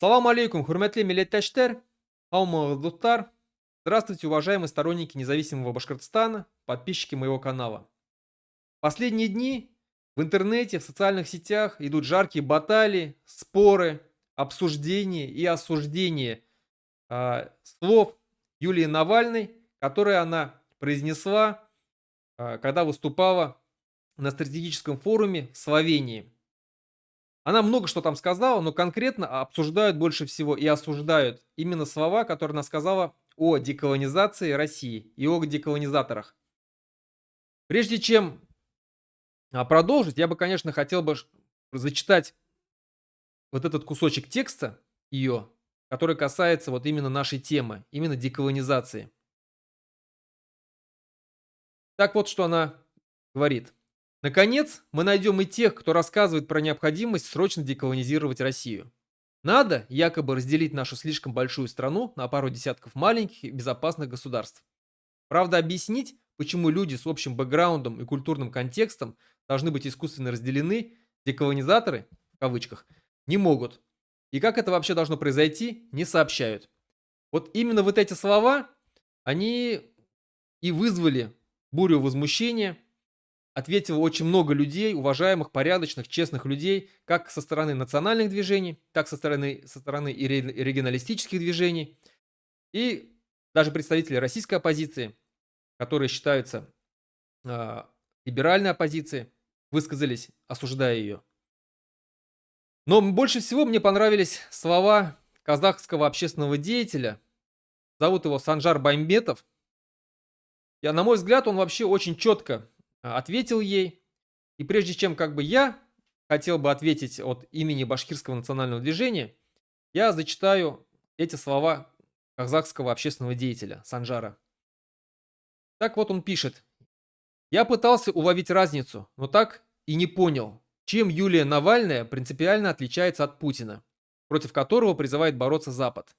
Салам алейкум, хурматле милләттәштәр, һаумыгыз дуслар. Здравствуйте, уважаемые сторонники независимого Башкортостана, подписчики моего канала. Последние дни в интернете, в социальных сетях идут жаркие баталии, споры, обсуждения и осуждения слов Юлии Навальной, которые она произнесла, когда выступала на стратегическом форуме в Словении. Она много что там сказала, но конкретно обсуждают больше всего и осуждают именно слова, которые она сказала о деколонизации России и о деколонизаторах. Прежде чем продолжить, я бы, конечно, хотел бы зачитать вот этот кусочек текста ее, который касается вот именно нашей темы, именно деколонизации. Так вот, что она говорит. Наконец, мы найдем и тех, кто рассказывает про необходимость срочно деколонизировать Россию. Надо якобы разделить нашу слишком большую страну на пару десятков маленьких и безопасных государств. Правда, объяснить, почему люди с общим бэкграундом и культурным контекстом должны быть искусственно разделены, деколонизаторы, в кавычках, не могут. И как это вообще должно произойти, не сообщают. Вот именно вот эти слова, они и вызвали бурю возмущения. Ответило очень много людей, уважаемых, порядочных, честных людей, как со стороны национальных движений, так со стороны и регионалистических движений, и даже представители российской оппозиции, которые считаются либеральной оппозицией, высказались, осуждая ее. Но больше всего мне понравились слова казахского общественного деятеля, зовут его Санжар Баймбетов. На мой взгляд, он вообще очень четко ответил ей. И прежде чем как бы я хотел бы ответить от имени Башкирского национального движения, я зачитаю эти слова казахского общественного деятеля Санжара. Так вот он пишет. Я пытался уловить разницу, но так и не понял, чем Юлия Навальная принципиально отличается от Путина, против которого призывает бороться Запад.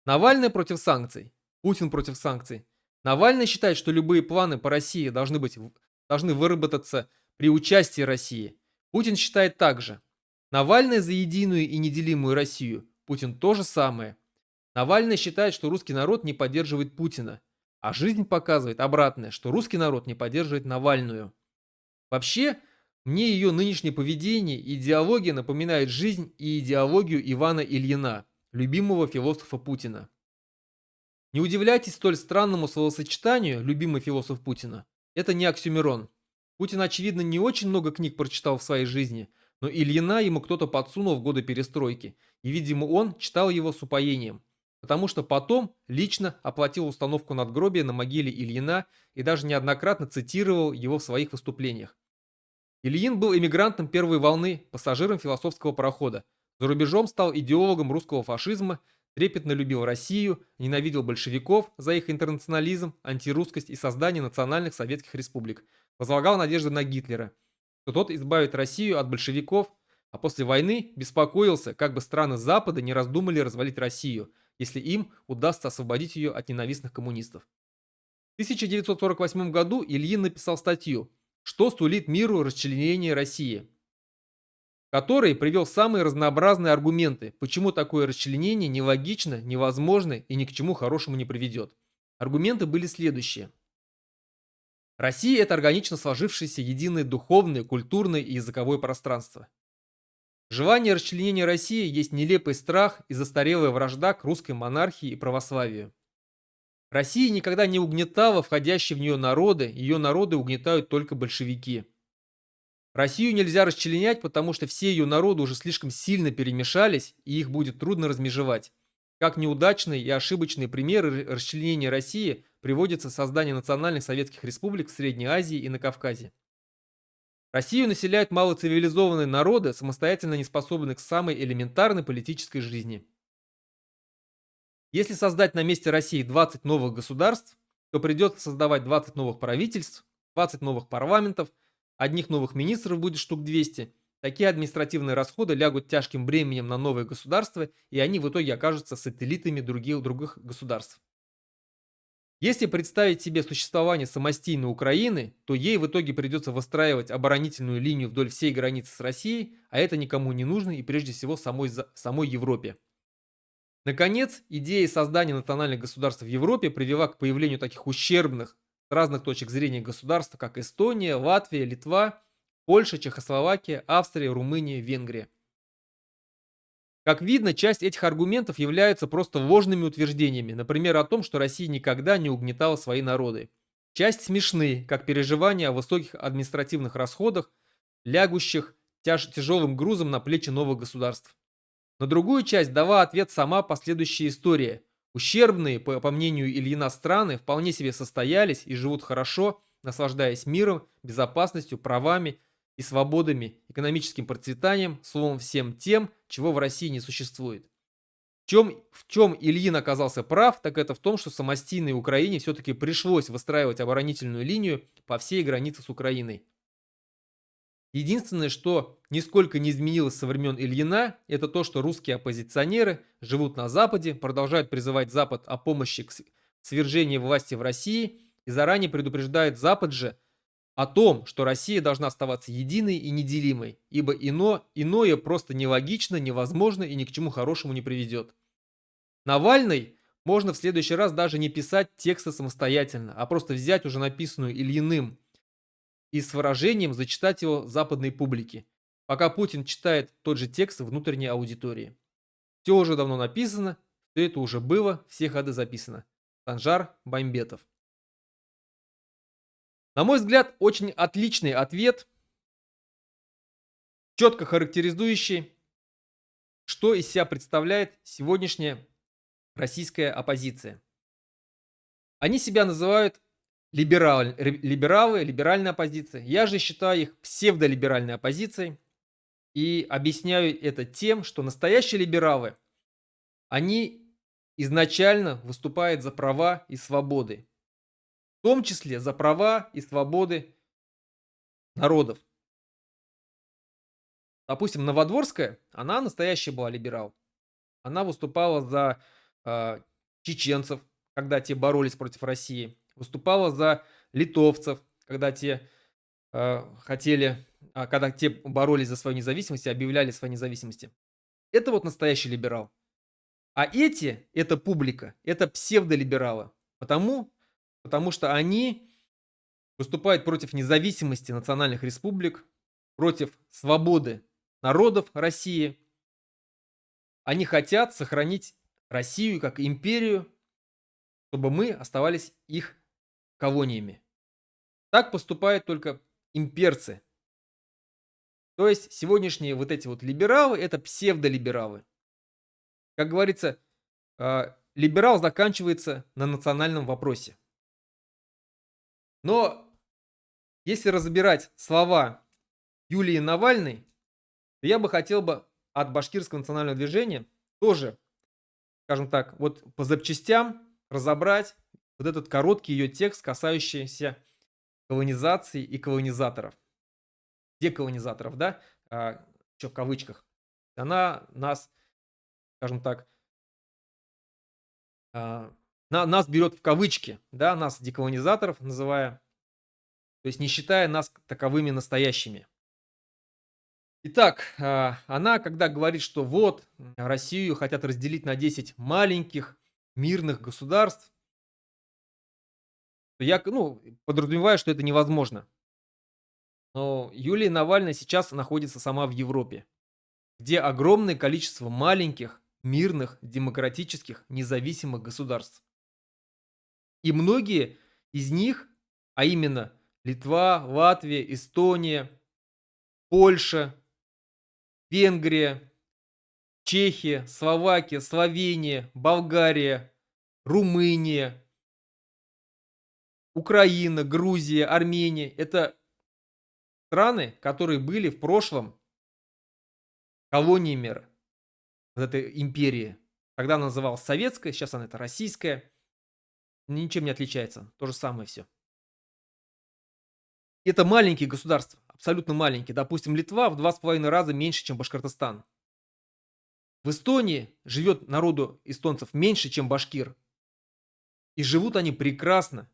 Навальный против санкций, Путин против санкций. Навальный считает, что любые планы по России должны выработаться при участии России. Путин считает так же. Навальный за единую и неделимую Россию. Путин то же самое. Навальный считает, что русский народ не поддерживает Путина. А жизнь показывает обратное, что русский народ не поддерживает Навальную. Вообще, мне ее нынешнее поведение и идеология напоминает жизнь и идеологию Ивана Ильина, любимого философа Путина. Не удивляйтесь столь странному словосочетанию «любимый философ Путина». Это не оксюмерон. Путин, очевидно, не очень много книг прочитал в своей жизни, но Ильина ему кто-то подсунул в годы перестройки, и, видимо, он читал его с упоением, потому что потом лично оплатил установку надгробия на могиле Ильина и даже неоднократно цитировал его в своих выступлениях. Ильин был эмигрантом первой волны, пассажиром философского парохода. За рубежом стал идеологом русского фашизма, трепетно любил Россию, ненавидел большевиков за их интернационализм, антирусскость и создание национальных советских республик. Возлагал надежды на Гитлера, что тот избавит Россию от большевиков, а после войны беспокоился, как бы страны Запада не раздумали развалить Россию, если им удастся освободить ее от ненавистных коммунистов. В 1948 году Ильин написал статью «Что сулит миру расчленение России», в которой привел самые разнообразные аргументы, почему такое расчленение нелогично, невозможно и ни к чему хорошему не приведет. Аргументы были следующие. Россия – это органично сложившееся единое духовное, культурное и языковое пространство. Желание расчленения России есть нелепый страх и застарелая вражда к русской монархии и православию. Россия никогда не угнетала входящие в нее народы, ее народы угнетают только большевики. Россию нельзя расчленять, потому что все ее народы уже слишком сильно перемешались, и их будет трудно размежевать. Как неудачные и ошибочные примеры расчленения России приводятся создание национальных советских республик в Средней Азии и на Кавказе. Россию населяют малоцивилизованные народы, самостоятельно не способные к самой элементарной политической жизни. Если создать на месте России 20 новых государств, то придется создавать 20 новых правительств, 20 новых парламентов, одних новых министров будет штук 200. Такие административные расходы лягут тяжким бременем на новые государства, и они в итоге окажутся сателлитами других государств. Если представить себе существование самостийной Украины, то ей в итоге придется выстраивать оборонительную линию вдоль всей границы с Россией, а это никому не нужно и прежде всего самой Европе. Наконец, идея создания национальных государств в Европе привела к появлению таких ущербных с разных точек зрения государств, как Эстония, Латвия, Литва, Польша, Чехословакия, Австрия, Румыния, Венгрия. Как видно, часть этих аргументов являются просто ложными утверждениями, например, о том, что Россия никогда не угнетала свои народы. Часть смешны, как переживания о высоких административных расходах, лягущих тяжелым грузом на плечи новых государств. На другую часть дала ответ сама последующая история. Ущербные, по мнению Ильина, страны вполне себе состоялись и живут хорошо, наслаждаясь миром, безопасностью, правами и свободами, экономическим процветанием, словом, всем тем, чего в России не существует. В чем Ильин оказался прав, так это в том, что самостийной Украине все-таки пришлось выстраивать оборонительную линию по всей границе с Украиной. Единственное, что нисколько не изменилось со времен Ильина, это то, что русские оппозиционеры живут на Западе, продолжают призывать Запад о помощи к свержению власти в России и заранее предупреждают Запад же о том, что Россия должна оставаться единой и неделимой, ибо иное просто нелогично, невозможно и ни к чему хорошему не приведет. Навальный можно в следующий раз даже не писать тексты самостоятельно, а просто взять уже написанную Ильиным и с выражением зачитать его западной публике, пока Путин читает тот же текст внутренней аудитории. Все уже давно написано, все это уже было, все ходы записано. Санжар Баймбетов. На мой взгляд, очень отличный ответ, четко характеризующий, что из себя представляет сегодняшняя российская оппозиция. Они себя называют либеральная оппозиция. Я же считаю их псевдолиберальной оппозицией. И объясняю это тем, что настоящие либералы, они изначально выступают за права и свободы. В том числе за права и свободы народов. Допустим, Новодворская, она настоящая была либерал. Она выступала за чеченцев, когда те боролись против России. Выступала за литовцев, когда те когда те боролись за свою независимость и объявляли свои независимости. Это вот настоящий либерал. А эта публика, это псевдолибералы. Потому что они выступают против независимости национальных республик, против свободы народов России. Они хотят сохранить Россию как империю, чтобы мы оставались их колониями. Так поступают только имперцы. То есть сегодняшние вот эти вот либералы – это псевдолибералы. Как говорится, либерал заканчивается на национальном вопросе. Но если разбирать слова Юлии Навальной, то я бы хотел бы от башкирского национального движения тоже, скажем так, вот по запчастям разобрать вот этот короткий ее текст, касающийся колонизации и колонизаторов. Деколонизаторов, да, еще в кавычках. Она нас, скажем так, нас берет в кавычки, да, нас деколонизаторов называя, то есть не считая нас таковыми настоящими. Итак, она, когда говорит, что вот Россию хотят разделить на 10 маленьких мирных государств, то я подразумеваю, что это невозможно. Но Юлия Навальная сейчас находится сама в Европе, где огромное количество маленьких, мирных, демократических, независимых государств. И многие из них, а именно Литва, Латвия, Эстония, Польша, Венгрия, Чехия, Словакия, Словения, Болгария, Румыния, Украина, Грузия, Армения – это страны, которые были в прошлом колониями вот этой империи. Тогда она называлась советская, сейчас она это российская. Ничем не отличается. То же самое все. Это маленькие государства, абсолютно маленькие. Допустим, Литва в 2,5 раза меньше, чем Башкортостан. В Эстонии живет народу эстонцев меньше, чем башкир. И живут они прекрасно.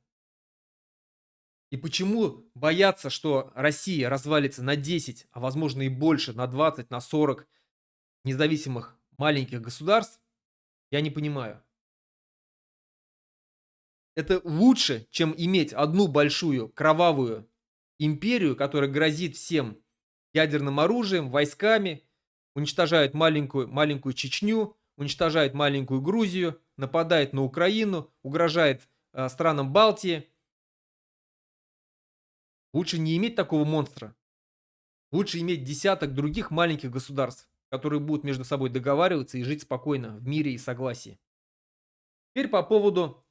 И почему боятся, что Россия развалится на 10, а возможно и больше, на 20, на 40 независимых маленьких государств? Я не понимаю. Это лучше, чем иметь одну большую кровавую империю, которая грозит всем ядерным оружием, войсками, уничтожает маленькую Чечню, уничтожает маленькую Грузию, нападает на Украину, угрожает странам Балтии. Лучше не иметь такого монстра. Лучше иметь десяток других маленьких государств, которые будут между собой договариваться и жить спокойно в мире и согласии. Теперь по поводу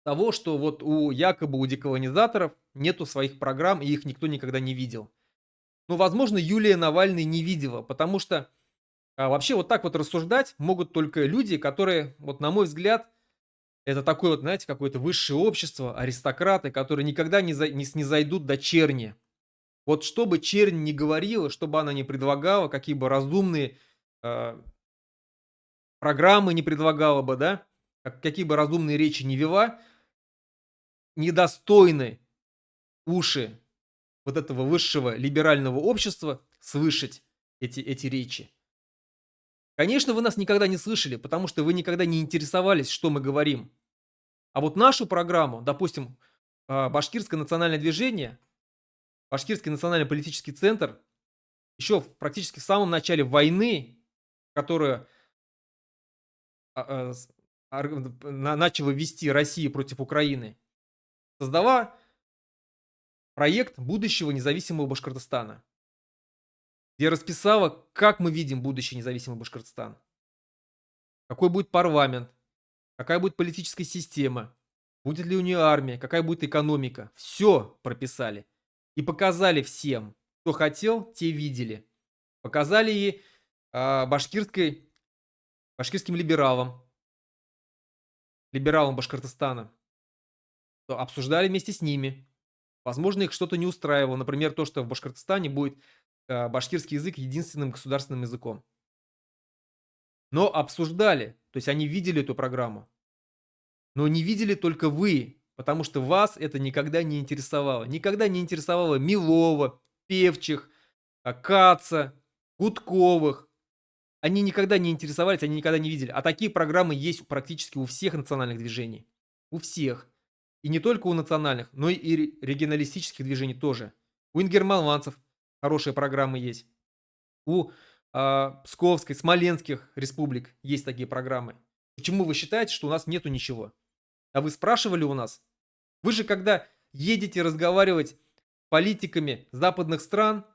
того, что вот у якобы у деколонизаторов нету своих программ, и их никто никогда не видел. Ну, возможно, Юлия Навальный не видела, потому что вообще вот так вот рассуждать могут только люди, которые, вот на мой взгляд, это такое вот, знаете, какое-то высшее общество, аристократы, которые никогда не снизойдут до черни. Вот что бы чернь ни говорила, что бы она ни предлагала, какие бы разумные э, программы не предлагала бы, да, какие бы разумные речи не вела, недостойны уши вот этого высшего либерального общества слышать эти речи. Конечно, вы нас никогда не слышали, потому что вы никогда не интересовались, что мы говорим. А вот нашу программу, допустим, Башкирское национальное движение, Башкирский национально-политический центр, еще практически в самом начале войны, которую а, а, с- начала вести Россия против Украины, создала проект будущего независимого Башкортостана, где расписала, как мы видим будущий независимый Башкортостан, какой будет парламент, какая будет политическая система, будет ли у нее армия, какая будет экономика. Все прописали и показали всем. Кто хотел, те видели. Показали и башкирским либералам Башкортостана. То обсуждали вместе с ними. Возможно, их что-то не устраивало. Например, то, что в Башкортостане будет башкирский язык единственным государственным языком. Но обсуждали, то есть они видели эту программу. Но не видели только вы, потому что вас это никогда не интересовало. Никогда не интересовало Милова, Певчих, Каца, Гудковых. Они никогда не интересовались, они никогда не видели. А такие программы есть практически у всех национальных движений. У всех. И не только у национальных, но и регионалистических движений тоже. У ингерманландцев хорошие программы есть. У Псковской, Смоленских республик есть такие программы. Почему вы считаете, что у нас нету ничего? А вы спрашивали у нас? Вы же когда едете разговаривать с политиками западных стран,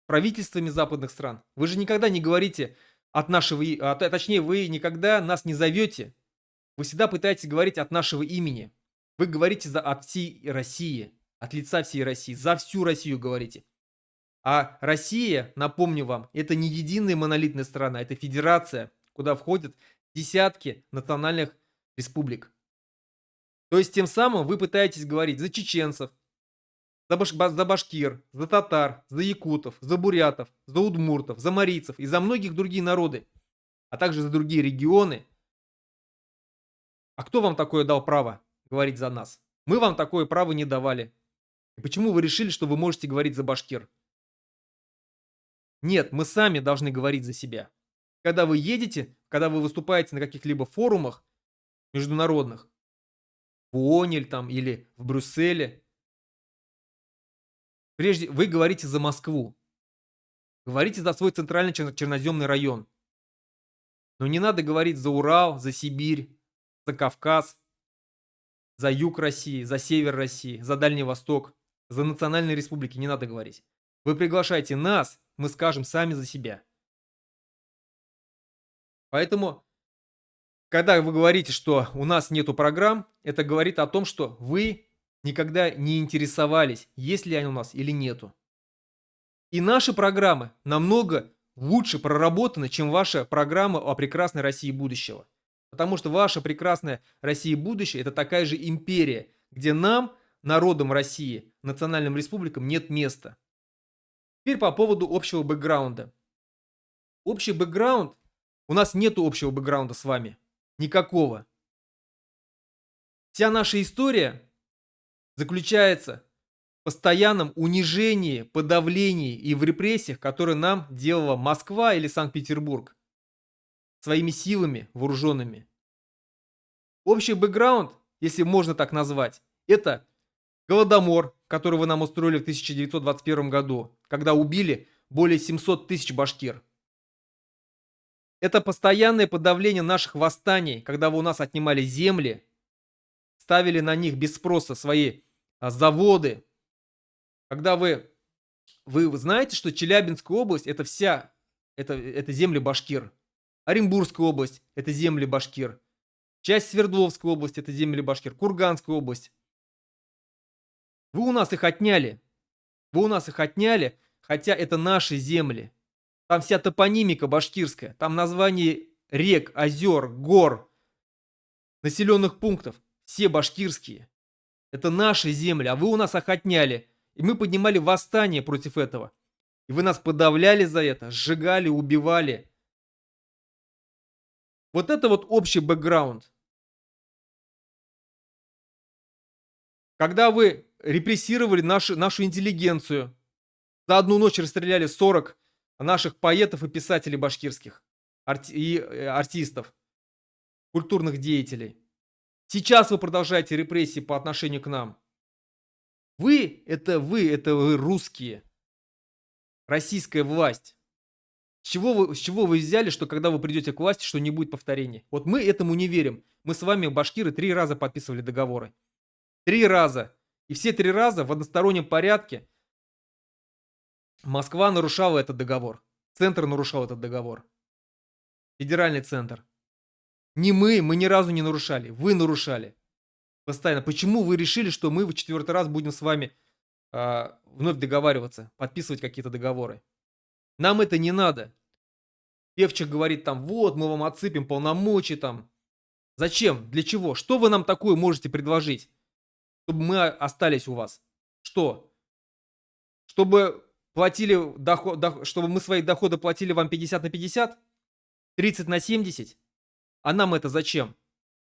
правительствами западных стран, вы же никогда не говорите от нашего, точнее, вы никогда нас не зовете. Вы всегда пытаетесь говорить от нашего имени. Вы говорите от всей России, от лица всей России, за всю Россию говорите. А Россия, напомню вам, это не единая монолитная страна, это федерация, куда входят десятки национальных республик. То есть тем самым вы пытаетесь говорить за чеченцев, за башкир, за татар, за якутов, за бурятов, за удмуртов, за марийцев и за многих другие народы, а также за другие регионы. А кто вам такое дал право говорить за нас? Мы вам такое право не давали. И почему вы решили, что вы можете говорить за башкир? Нет, мы сами должны говорить за себя. Когда вы едете, когда вы выступаете на каких-либо форумах международных, в ООН или в Брюсселе, прежде вы говорите за Москву, говорите за свой центральный черноземный район. Но не надо говорить за Урал, за Сибирь, за Кавказ, за юг России, за север России, за Дальний Восток, за национальные республики не надо говорить. Вы приглашаете нас, мы скажем сами за себя. Поэтому, когда вы говорите, что у нас нету программ, это говорит о том, что вы никогда не интересовались, есть ли они у нас или нету. И наши программы намного лучше проработаны, чем ваша программа о прекрасной России будущего. Потому что ваша прекрасная Россия будущее – это такая же империя, где нам, народам России, национальным республикам, нет места. Теперь по поводу общего бэкграунда. Общий бэкграунд, у нас нет общего бэкграунда с вами. Никакого. Вся наша история заключается в постоянном унижении, подавлении и в репрессиях, которые нам делала Москва или Санкт-Петербург своими силами вооруженными. Общий бэкграунд, если можно так назвать, это Голодомор, который вы нам устроили в 1921 году, когда убили более 700 тысяч башкир. Это постоянное подавление наших восстаний, когда вы у нас отнимали земли, ставили на них без спроса свои заводы. Когда вы знаете, что Челябинская область это вся, это земли башкир. Оренбургская область это земли башкир. Часть Свердловской области это земли башкир. Курганская область. Вы у нас их отняли. Вы у нас их отняли, хотя это наши земли. Там вся топонимика башкирская. Там названия рек, озер, гор, населенных пунктов. Все башкирские. Это наши земли, а вы у нас их отняли. И мы поднимали восстание против этого. И вы нас подавляли за это, сжигали, убивали. Вот это вот общий бэкграунд. Когда вы репрессировали нашу интеллигенцию, за одну ночь расстреляли 40 наших поэтов и писателей башкирских, артистов, культурных деятелей. Сейчас вы продолжаете репрессии по отношению к нам. Вы русские, российская власть. С чего вы взяли, что когда вы придете к власти, что не будет повторений? Вот мы этому не верим. Мы с вами, башкиры, 3 раза подписывали договоры. 3 раза. И все 3 раза в одностороннем порядке Москва нарушала этот договор. Центр нарушал этот договор. Федеральный центр. Не мы ни разу не нарушали. Вы нарушали. Постоянно. Почему вы решили, что мы в 4-й раз будем с вами вновь договариваться, подписывать какие-то договоры? Нам это не надо. Певчих говорит там, вот, мы вам отсыпем полномочия там. Зачем? Для чего? Что вы нам такое можете предложить, чтобы мы остались у вас? Что? Чтобы платили чтобы мы свои доходы платили вам 50 на 50? 30 на 70? А нам это зачем?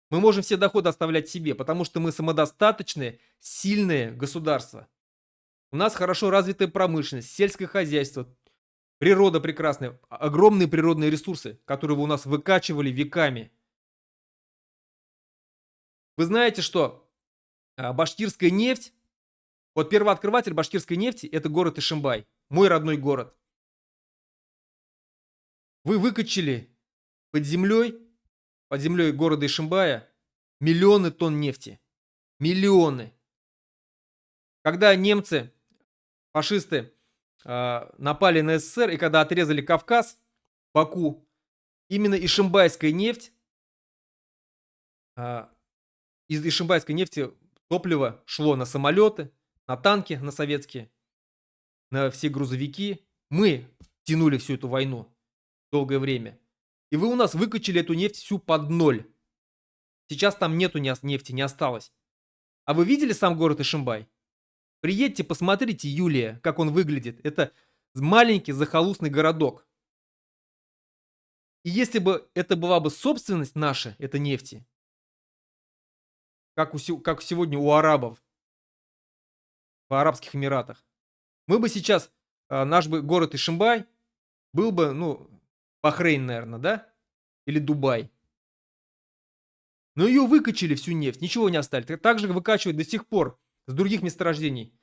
Мы можем все доходы оставлять себе, потому что мы самодостаточное, сильное государство. У нас хорошо развитая промышленность, сельское хозяйство, природа прекрасная, огромные природные ресурсы, которые вы у нас выкачивали веками. Вы знаете, что башкирская нефть, вот первооткрыватель башкирской нефти это город Ишимбай, мой родной город. Вы выкачали под землей города Ишимбая миллионы тонн нефти. Миллионы. Когда немцы, фашисты, напали на СССР и когда отрезали Кавказ, Баку, именно ишимбайская нефть, из ишимбайской нефти топливо шло на самолеты, на танки, на советские, на все грузовики. Мы тянули всю эту войну долгое время. И вы у нас выкачали эту нефть всю под ноль. Сейчас там нету нефти, не осталось. А вы видели сам город Ишимбай? Приедьте, посмотрите, Юлия, как он выглядит. Это маленький захолустный городок. И если бы это была бы собственность наша, это нефти, как сегодня у арабов в Арабских Эмиратах, мы бы сейчас, наш бы город Ишимбай был бы, ну, Бахрейн, наверное, да? Или Дубай. Но ее выкачали всю нефть, ничего не оставили. Также выкачивают до сих пор с других месторождений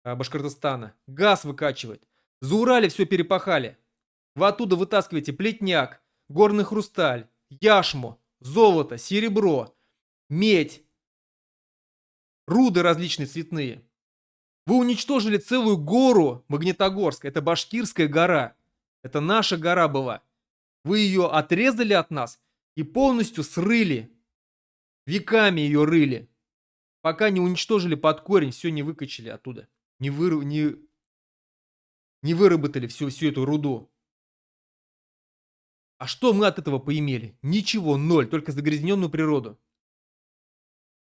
Башкортостана. Газ выкачивает. За Урале все перепахали. Вы оттуда вытаскиваете плетняк, горный хрусталь, яшму, золото, серебро, медь, руды различные цветные. Вы уничтожили целую гору Магнитогорск. Это Башкирская гора. Это наша гора была. Вы ее отрезали от нас и полностью срыли. Веками ее рыли. Пока не уничтожили под корень, все не выкачали оттуда. Не выработали всю эту руду. А что мы от этого поимели? Ничего, ноль, только загрязненную природу.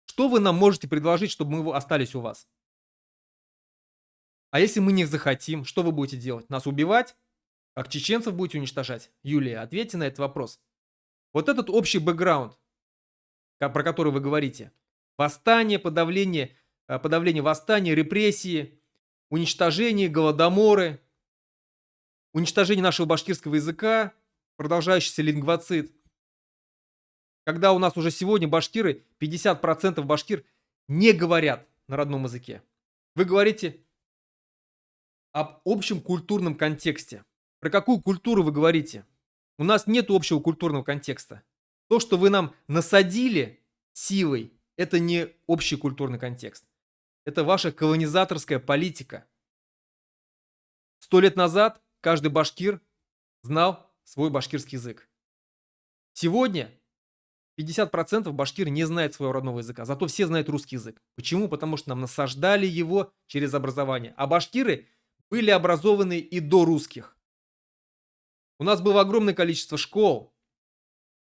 Что вы нам можете предложить, чтобы мы остались у вас? А если мы не захотим, что вы будете делать? Нас убивать? Как чеченцев будете уничтожать? Юлия, ответьте на этот вопрос. Вот этот общий бэкграунд, про который вы говорите. Восстание, подавление восстания, репрессии, уничтожение, голодоморы, уничтожение нашего башкирского языка, продолжающийся лингвоцид. Когда у нас уже сегодня башкиры, 50% башкир не говорят на родном языке. Вы говорите об общем культурном контексте. Про какую культуру вы говорите? У нас нет общего культурного контекста. То, что вы нам насадили силой, это не общий культурный контекст. Это ваша колонизаторская политика. 100 лет назад каждый башкир знал свой башкирский язык. Сегодня 50% башкир не знает своего родного языка, зато все знают русский язык. Почему? Потому что нам насаждали его через образование. А башкиры были образованы и до русских. У нас было огромное количество школ.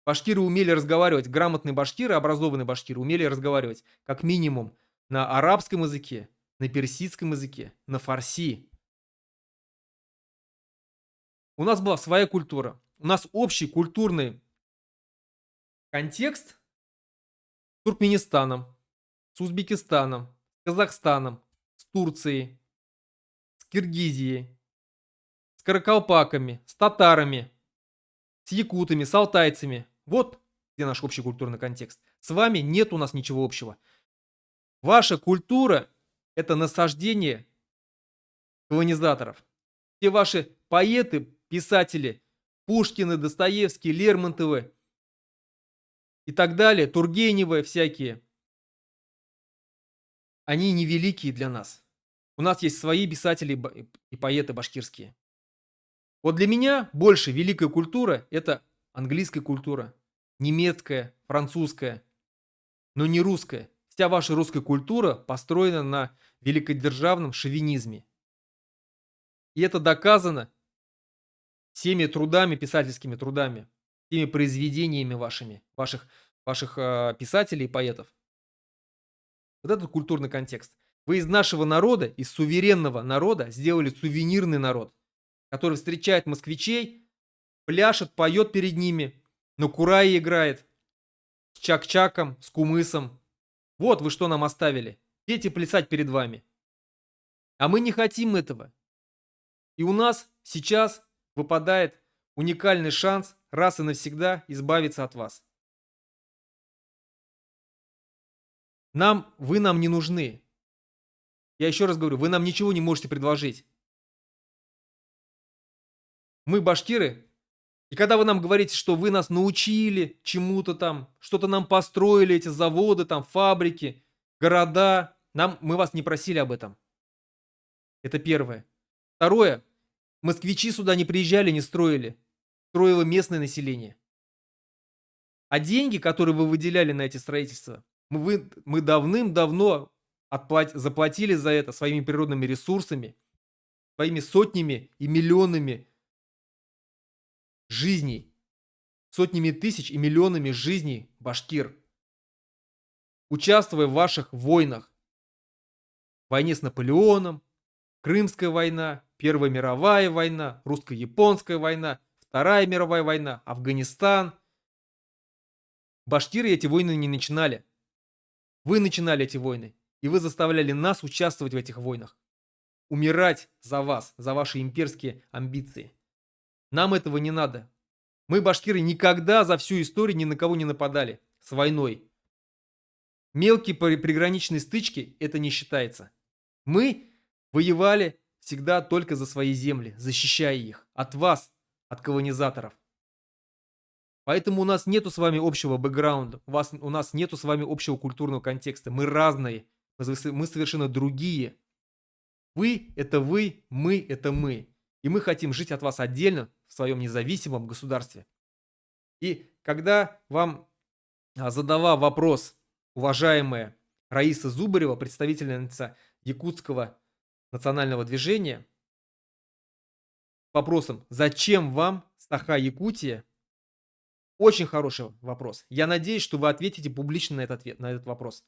Башкиры умели разговаривать, грамотные башкиры, образованные башкиры умели разговаривать как минимум на арабском языке, на персидском языке, на фарси. У нас была своя культура. У нас общий культурный контекст с Туркменистаном, с Узбекистаном, с Казахстаном, с Турцией, с Киргизией, с каракалпаками, с татарами, с якутами, с алтайцами. Вот где наш общий культурный контекст. С вами нет у нас ничего общего. Ваша культура – это насаждение колонизаторов. Все ваши поэты, писатели, Пушкины, Достоевские, Лермонтовы и так далее, Тургеневы всякие, они не великие для нас. У нас есть свои писатели и поэты башкирские. Вот для меня больше великая культура – это английская культура, немецкая, французская, но не русская. Вся ваша русская культура построена на великодержавном шовинизме. И это доказано всеми трудами, писательскими трудами, теми произведениями ваших писателей и поэтов. Вот этот культурный контекст. Вы из нашего народа, из суверенного народа сделали сувенирный народ, который встречает москвичей, пляшет, поет перед ними, на курае играет, с чак-чаком, с кумысом. Вот вы что нам оставили. Петь и плясать перед вами. А мы не хотим этого. И у нас сейчас выпадает уникальный шанс раз и навсегда избавиться от вас. Вы нам не нужны. Я еще раз говорю, вы нам ничего не можете предложить. Мы башкиры, и когда вы нам говорите, что вы нас научили чему-то там, что-то нам построили, эти заводы, там, фабрики, города, мы вас не просили об этом. Это первое. Второе. Москвичи сюда не приезжали, не строили. Строило местное население. А деньги, которые вы выделяли на эти строительства, мы давным-давно заплатили за это своими природными ресурсами, своими сотнями и миллионами жизней, сотнями тысяч и миллионами жизней башкир, участвуя в ваших войнах. В войне с Наполеоном, Крымская война, Первая мировая война, Русско-японская война, Вторая мировая война, Афганистан. Башкиры эти войны не начинали. Вы начинали эти войны, и вы заставляли нас участвовать в этих войнах. Умирать за вас, за ваши имперские амбиции. Нам этого не надо. Мы, башкиры, никогда за всю историю ни на кого не нападали с войной. Мелкие приграничные стычки это не считается. Мы воевали всегда только за свои земли, защищая их от вас, от колонизаторов. Поэтому у нас нету с вами общего бэкграунда, у нас нету с вами общего культурного контекста. Мы разные, мы совершенно другие. Вы – это вы, мы – это мы. И мы хотим жить от вас отдельно в своем независимом государстве. И когда вам задала вопрос уважаемая Раиса Зубарева, представительница якутского национального движения, вопросом «Зачем вам Саха-Якутия?» Очень хороший вопрос. Я надеюсь, что вы ответите публично на этот вопрос.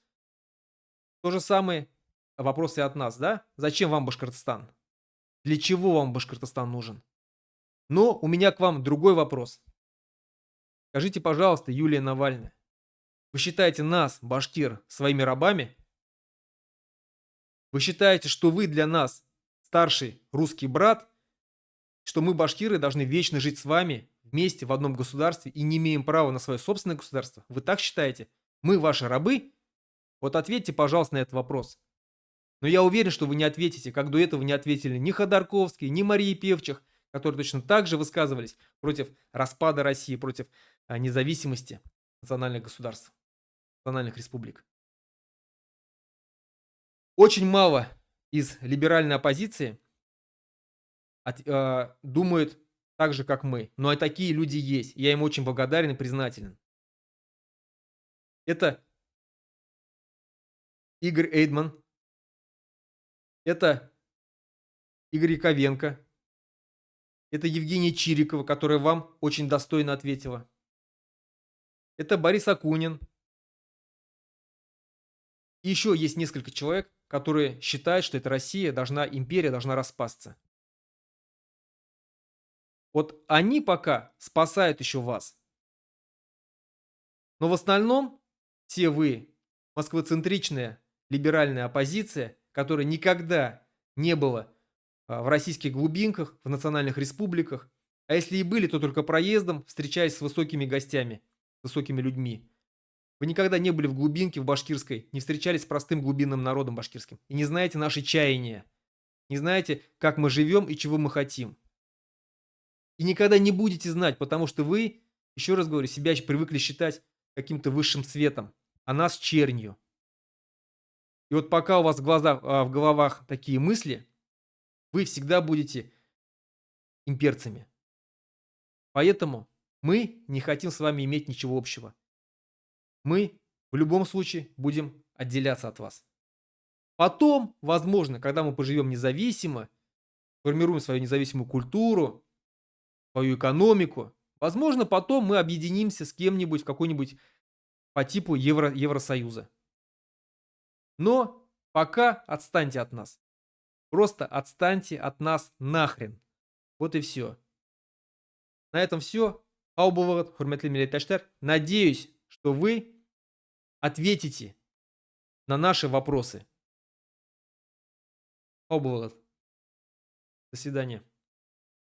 То же самое вопрос и от нас, да? Зачем вам Башкортостан? Для чего вам Башкортостан нужен? Но у меня к вам другой вопрос. Скажите, пожалуйста, Юлия Навальная, вы считаете нас, башкир, своими рабами? Вы считаете, что вы для нас старший русский брат, что мы, башкиры, должны вечно жить с вами вместе в одном государстве и не имеем права на свое собственное государство? Вы так считаете? Мы ваши рабы? Вот ответьте, пожалуйста, на этот вопрос. Но я уверен, что вы не ответите, как до этого не ответили ни Ходорковский, ни Мария Певчих, которые точно так же высказывались против распада России, против независимости национальных государств, национальных республик. Очень мало из либеральной оппозиции думают так же, как мы. Но и такие люди есть. Я им очень благодарен и признателен. Это Игорь Эйдман, это Игорь Яковенко, это Евгения Чирикова, которая вам очень достойно ответила. Это Борис Акунин. И еще есть несколько человек, которые считают, что эта Россия должна, империя должна распасться. Вот они пока спасают еще вас. Но в основном все вы, москвоцентричная либеральная оппозиция, которая никогда не было в российских глубинках, в национальных республиках, а если и были, то только проездом, встречаясь с высокими гостями, с высокими людьми. Вы никогда не были в глубинке, в башкирской, не встречались с простым глубинным народом башкирским и не знаете наши чаяния, не знаете, как мы живем и чего мы хотим. И никогда не будете знать, потому что вы, еще раз говорю, себя привыкли считать каким-то высшим светом, а нас чернью. И вот пока у вас в головах такие мысли, вы всегда будете имперцами. Поэтому мы не хотим с вами иметь ничего общего. Мы в любом случае будем отделяться от вас. Потом, возможно, когда мы поживем независимо, формируем свою независимую культуру, свою экономику, возможно, потом мы объединимся с кем-нибудь в какой-нибудь по типу Евросоюза. Но пока отстаньте от нас. Просто отстаньте от нас нахрен. Вот и все. На этом все. Надеюсь, что вы ответите на наши вопросы. До свидания.